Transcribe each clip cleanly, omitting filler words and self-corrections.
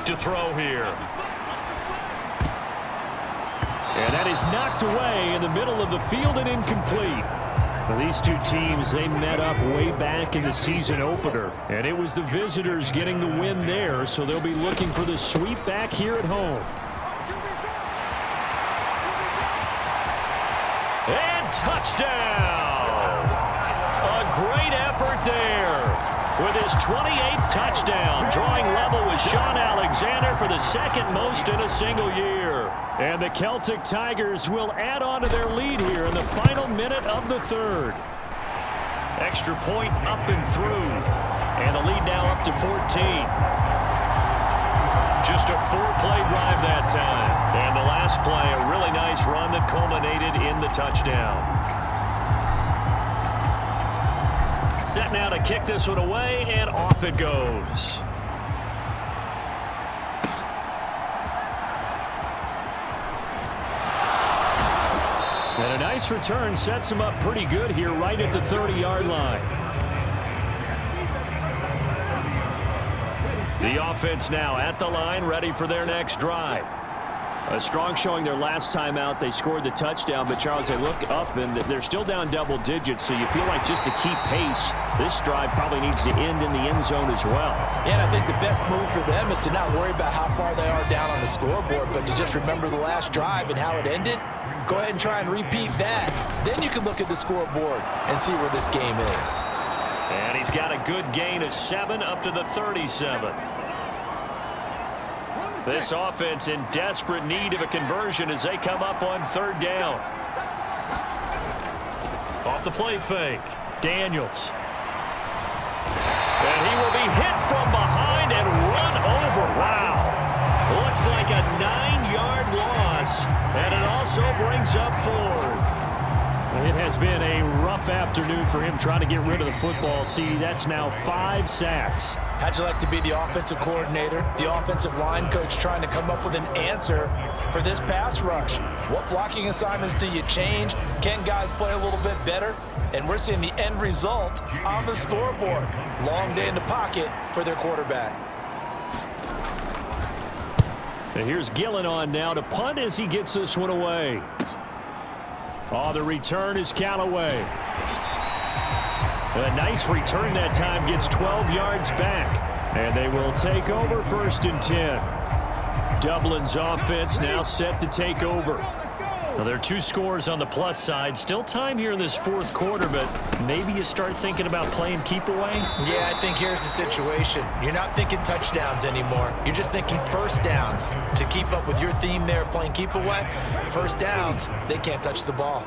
to throw here. And that is knocked away in the middle of the field and incomplete. Well, these two teams, they met up way back in the season opener. And it was the visitors getting the win there, so they'll be looking for the sweep back here at home. And touchdown! A great effort there. With his 28th touchdown, drawing level with Sean Alexander for the second most in a single year. And the Celtic Tigers will add on to their lead here in the final minute of the third. Extra point up and through. And the lead now up to 14. Just a 4-play drive that time. And the last play, a really nice run that culminated in the touchdown. Set now to kick this one away, and off it goes. And a nice return sets him up pretty good here right at the 30-yard line. The offense now at the line, ready for their next drive. A strong showing their last time out. They scored the touchdown, but, Charles, they look up, and they're still down double digits, so you feel like just to keep pace, this drive probably needs to end in the end zone as well. Yeah, and I think the best move for them is to not worry about how far they are down on the scoreboard, but to just remember the last drive and how it ended. Go ahead and try and repeat that. Then you can look at the scoreboard and see where this game is. And he's got a good gain of 7 up to the 37. This offense in desperate need of a conversion as they come up on third down. Off the play fake, Daniels. And he will be hit from behind and run over. Wow. Looks like a 9-yard loss. And it also brings up 4th. It has been a rough afternoon for him trying to get rid of the football. See, that's now 5 sacks. How'd you like to be the offensive coordinator, the offensive line coach trying to come up with an answer for this pass rush? What blocking assignments do you change? Can guys play a little bit better? And we're seeing the end result on the scoreboard. Long day in the pocket for their quarterback. And here's Gillen on now to punt as he gets this one away. Oh, the return is Callaway. A nice return that time, gets 12 yards back. And they will take over 1st and 10. Dublin's offense now set to take over. Well, there are 2 scores on the plus side. Still time here in this 4th quarter, but maybe you start thinking about playing keep away? Yeah, I think here's the situation. You're not thinking touchdowns anymore. You're just thinking first downs. To keep up with your theme there, playing keep away, first downs, they can't touch the ball.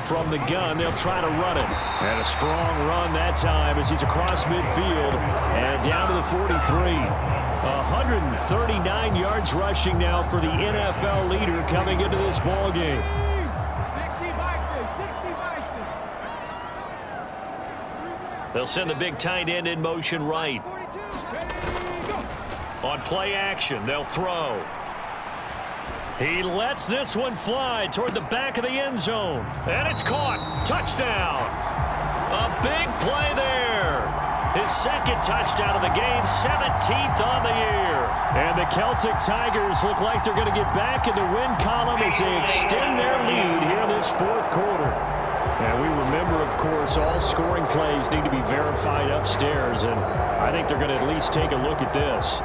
From the gun, they'll try to run it. And a strong run that time as he's across midfield and down to the 43. 139 yards rushing now for the NFL leader coming into this ball game. They'll send the big tight end in motion right. On play action, they'll throw. He lets this one fly toward the back of the end zone. And it's caught. Touchdown. A big play there. His second touchdown of the game, 17th on the year. And the Celtic Tigers look like they're going to get back in the win column as they extend their lead here in this 4th quarter. And we remember, of course, all scoring plays need to be verified upstairs. And I think they're going to at least take a look at this.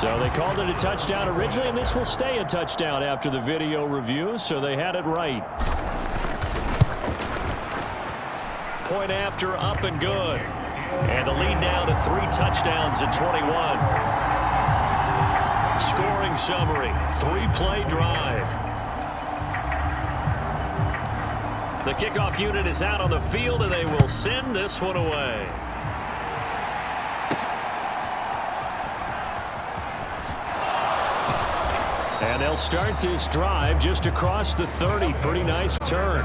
So they called it a touchdown originally, and this will stay a touchdown after the video review, so they had it right. Point after, up and good. And the lead now to 3 touchdowns at 21. Scoring summary, 3-play drive. The kickoff unit is out on the field, and they will send this one away. And they'll start this drive just across the 30. Pretty nice turn.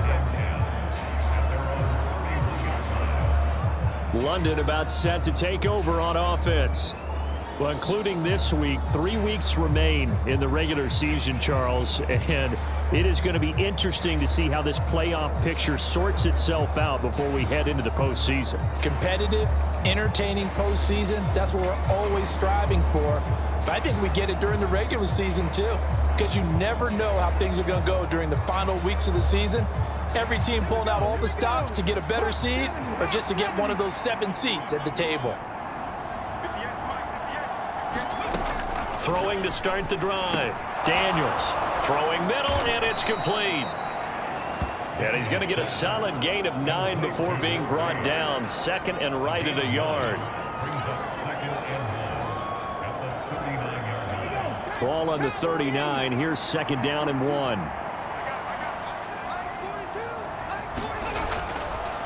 London about set to take over on offense. Well, including this week, 3 weeks remain in the regular season, Charles, and it is going to be interesting to see how this playoff picture sorts itself out before we head into the postseason. Competitive, entertaining postseason, that's what we're always striving for. But I think we get it during the regular season, too, because you never know how things are going to go during the final weeks of the season. Every team pulling out all the stops to get a better seed or just to get one of those 7 seats at the table. Throwing to start the drive. Daniels throwing middle, and it's complete. And he's going to get a solid gain of 9 before being brought down. Second and right at a yard. Ball on the 39. Here's second down and 1.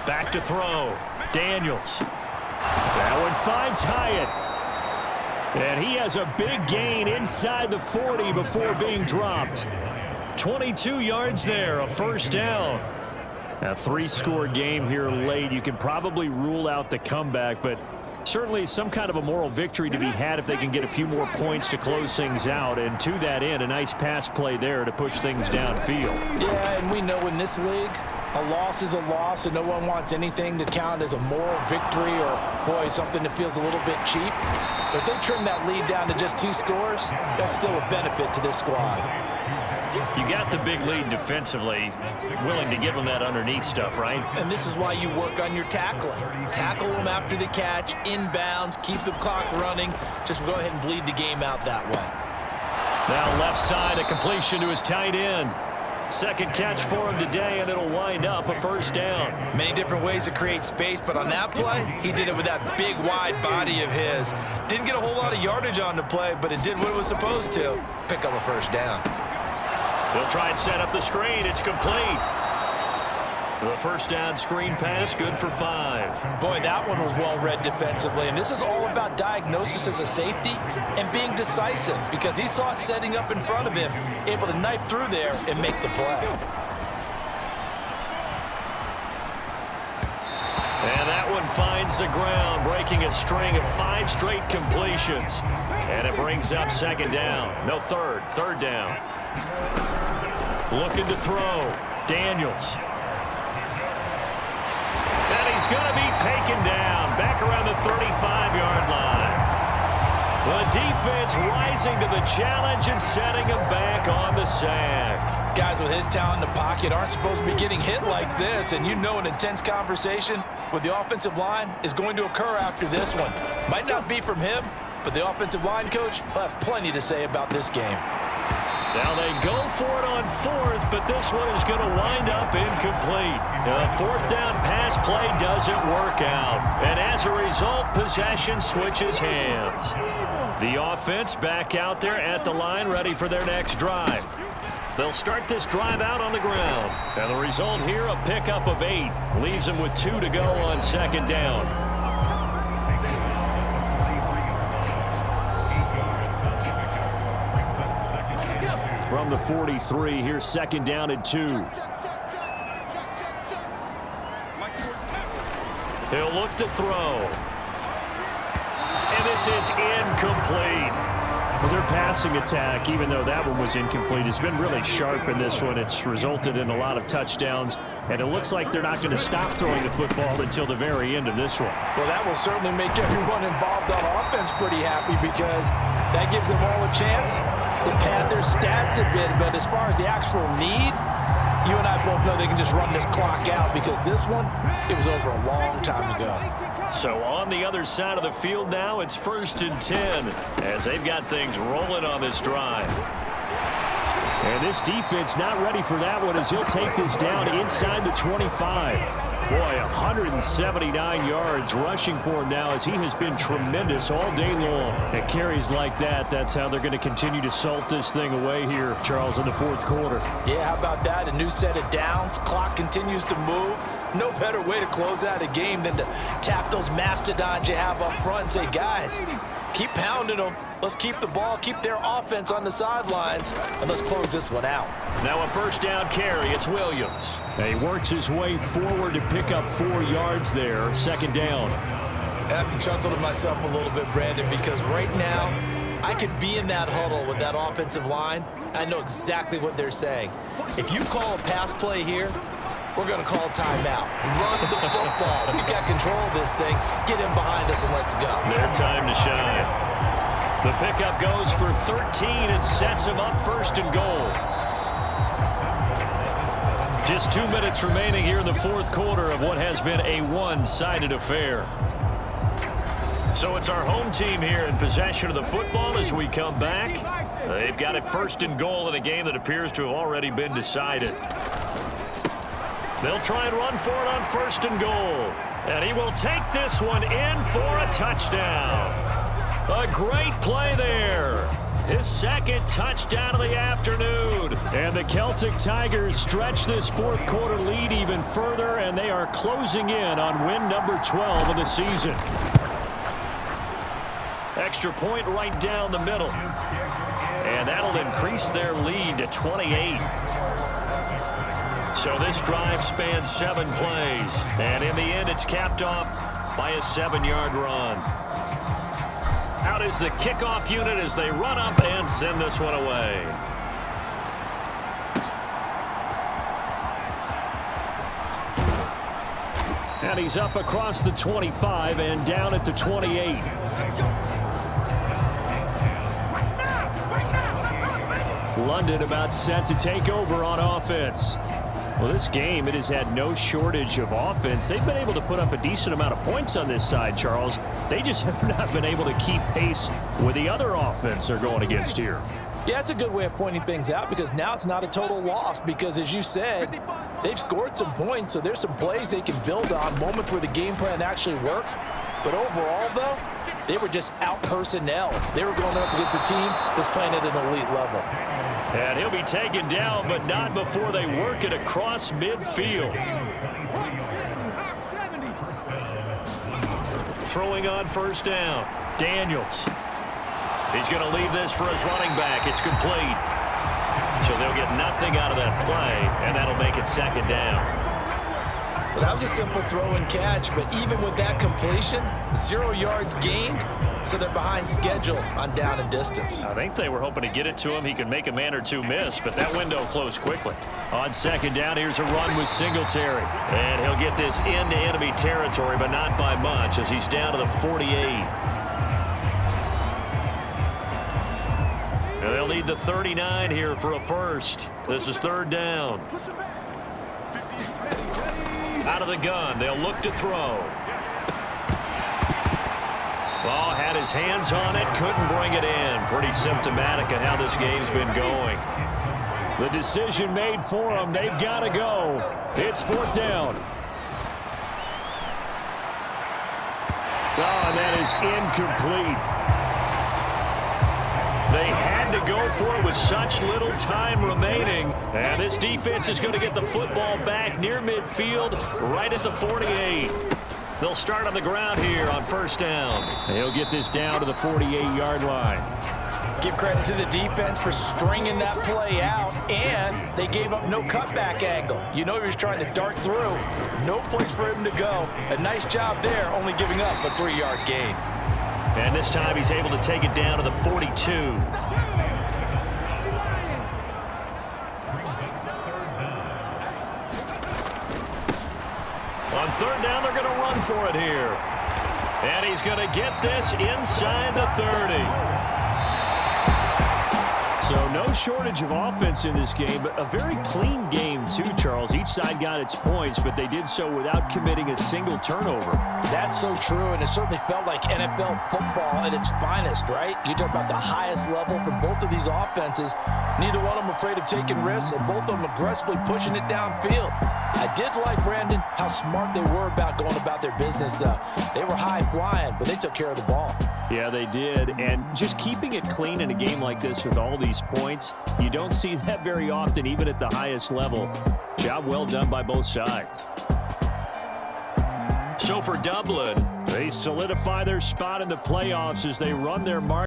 Back to throw. Daniels. That one finds Hyatt. And he has a big gain inside the 40 before being dropped. 22 yards there, a first down. A 3-score game here late. You can probably rule out the comeback, but certainly some kind of a moral victory to be had if they can get a few more points to close things out. And to that end, a nice pass play there to push things downfield. Yeah, and we know in this league, a loss is a loss, and no one wants anything to count as a moral victory or, boy, something that feels a little bit cheap. But if they trim that lead down to just 2 scores, that's still a benefit to this squad. You got the big lead defensively, willing to give them that underneath stuff, right? And this is why you work on your tackling. Tackle them after the catch, inbounds, keep the clock running. Just go ahead and bleed the game out that way. Now left side, a completion to his tight end. Second catch for him today, and it'll wind up a first down. Many different ways to create space, but on that play, he did it with that big, wide body of his. Didn't get a whole lot of yardage on the play, but it did what it was supposed to. Pick up a first down. They'll try and set up the screen. It's complete. The first down screen pass, good for 5. Boy, that one was well read defensively, and this is all about diagnosis as a safety and being decisive because he saw it setting up in front of him, able to knife through there and make the play. And that one finds the ground, breaking a string of 5 straight completions. And it brings up second down. No, third down. Looking to throw. Daniels. And he's going to be taken down back around the 35-yard line. The defense rising to the challenge and setting him back on the sack. Guys with his talent in the pocket aren't supposed to be getting hit like this, and you know an intense conversation with the offensive line is going to occur after this one. Might not be from him, but the offensive line coach will have plenty to say about this game. Now they go for it on 4th, but this one is going to wind up incomplete. The 4th down pass play doesn't work out. And as a result, possession switches hands. The offense back out there at the line, ready for their next drive. They'll start this drive out on the ground. And the result here, a pickup of 8. Leaves them with 2 to go on second down. From the 43, here's second down and 2. He'll look to throw. And this is incomplete. Well, their passing attack, even though that one was incomplete, has been really sharp in this one. It's resulted in a lot of touchdowns, and it looks like they're not going to stop throwing the football until the very end of this one. Well, that will certainly make everyone involved on offense pretty happy because that gives them all a chance to pad their stats a bit. But as far as the actual need, you and I both know they can just run this clock out because this one, it was over a long time ago. So on the other side of the field now, it's 1st and 10 as they've got things rolling on this drive. And this defense not ready for that one as he'll take this down inside the 25. Boy, 179 yards rushing for him now as he has been tremendous all day long. And carries like that, that's how they're going to continue to salt this thing away here, Charles, in the 4th quarter. Yeah, how about that? A new set of downs. Clock continues to move. No better way to close out a game than to tap those mastodons you have up front and say, guys, keep pounding them. Let's keep the ball, keep their offense on the sidelines, and let's close this one out. Now a first down carry. It's Williams. He works his way forward to pick up 4 yards there. Second down. I have to chuckle to myself a little bit, Brandon, because right now I could be in that huddle with that offensive line. I know exactly what they're saying. If you call a pass play here, we're going to call timeout. Run the football. We've got control of this thing. Get in behind us and let's go. Their time to shine. The pickup goes for 13 and sets him up first and goal. Just 2 minutes remaining here in the fourth quarter of what has been a one-sided affair. So it's our home team here in possession of the football as we come back. They've got it first and goal in a game that appears to have already been decided. They'll try and run for it on first and goal. And he will take this one in for a touchdown. A great play there. His second touchdown of the afternoon. And the Celtic Tigers stretch this fourth quarter lead even further, and they are closing in on win number 12 of the season. Extra point right down the middle. And that'll increase their lead to 28. So this drive spans 7 plays. And in the end, it's capped off by a 7-yard run. Out is the kickoff unit as they run up and send this one away. And he's up across the 25 and down at the 28. London about set to take over on offense. Well, this game, it has had no shortage of offense. They've been able to put up a decent amount of points on this side, Charles. They just have not been able to keep pace with the other offense they're going against here. Yeah, that's a good way of pointing things out because now it's not a total loss because, as you said, they've scored some points, so there's some plays they can build on, moments where the game plan actually worked. But overall, though, they were just out personnel. They were going up against a team that's playing at an elite level. And he'll be taken down, but not before they work it across midfield. Throwing on first down. Daniels. He's going to leave this for his running back. It's complete. So they'll get nothing out of that play, and that'll make it second down. Well, that was a simple throw and catch, but even with that completion, 0 yards gained, so they're behind schedule on down and distance. I think they were hoping to get it to him. He could make a man or two miss, but that window closed quickly. On second down, here's a run with Singletary. And he'll get this into enemy territory, but not by much as he's down to the 48. And they'll need the 39 here for a first. This is third down. Out of the gun, they'll look to throw. Ball had his hands on it, couldn't bring it in. Pretty symptomatic of how this game's been going. The decision made for them. They've got to go. It's fourth down. Oh, and that is incomplete. They had to go for it with such little time remaining. And this defense is going to get the football back near midfield, right at the 48. They'll start on the ground here on first down. He'll get this down to the 48-yard line. Give credit to the defense for stringing that play out, and they gave up no cutback angle. You know he was trying to dart through. No place for him to go. A nice job there, only giving up a 3-yard gain. And this time he's able to take it down to the 42. On third down, they're going to run for it here. And he's going to get this inside the 30. So no shortage of offense in this game, but a very clean game too, Charles. Each side got its points, but they did so without committing a single turnover. That's so true, and it certainly felt like NFL football at its finest, right? You talk about the highest level from both of these offenses. Neither one of them afraid of taking risks, and both of them aggressively pushing it downfield. I did like, Brandon, how smart they were about going about their business, though. They were high-flying, but they took care of the ball. Yeah, they did, and just keeping it clean in a game like this with all these points, you don't see that very often, even at the highest level. Job well done by both sides. So for Dublin, they solidify their spot in the playoffs as they run their mark.